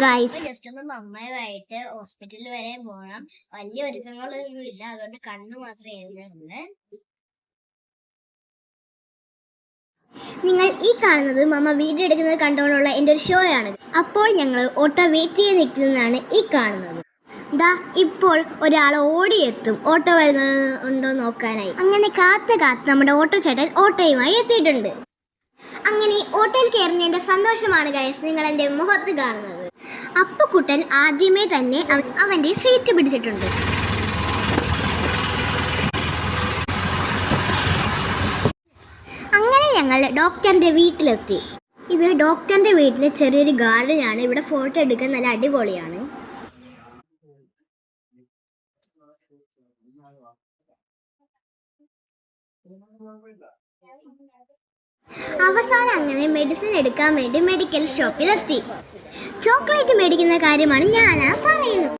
Guys. Just ഒന്ന് മമ്മയുമായിട്ട് ഹോസ്പിറ്റലിൽ വരെ പോകണം. വലിയ ഒരുക്കങ്ങളൊന്നും ഇല്ല, അതുകൊണ്ട് കണ്ണു മാത്രമേ എഴുതുന്നുള്ളൂ. നിങ്ങൾ ഈ കാണുന്നത് മമ്മ വീഡിയോ എടുക്കുന്നത് കണ്ടുകൊണ്ടുള്ള എൻ്റെ ഒരു ഷോ ആണ്. അപ്പോൾ ഞങ്ങൾ ഓട്ടോ വെയിറ്റ് ചെയ്ത് നിൽക്കുന്നതാണ് ഈ കാണുന്നത്. ദാ ഇപ്പോൾ ഒരാൾ ഓടിയെത്തും ഓട്ടോ വരുന്നുണ്ടോ നോക്കാനായി. അങ്ങനെ കാത്ത് നമ്മുടെ ഓട്ടോ ചേട്ടൻ ഓട്ടോയുമായി എത്തിയിട്ടുണ്ട്. അങ്ങനെ ഓട്ടോയിൽ കയറുന്നതിൻ്റെ സന്തോഷമാണ് ഗൈസ് നിങ്ങൾ എൻ്റെ മുഖത്ത് കാണുന്നത്. അപ്പുക്കുട്ടൻ ആദ്യമേ തന്നെ അവൻ്റെ സീറ്റ് പിടിച്ചിട്ടുണ്ട്. അങ്ങനെ ഞങ്ങൾ ഡോക്ടറിൻ്റെ വീട്ടിലെത്തി. ഇത് ഡോക്ടറിൻ്റെ വീട്ടിലെ ചെറിയൊരു ഗാർഡനാണ്. ഇവിടെ ഫോട്ടോ എടുക്കാൻ നല്ല അടിപൊളിയാണ്. അവസാനം അങ്ങനെ മെഡിസിൻ എടുക്കാൻ വേണ്ടി മെഡിക്കൽ ഷോപ്പിലെത്തി. ചോക്ലേറ്റ് മേടിക്കുന്ന കാര്യമാണ് ഞാൻ പറയുന്നത്.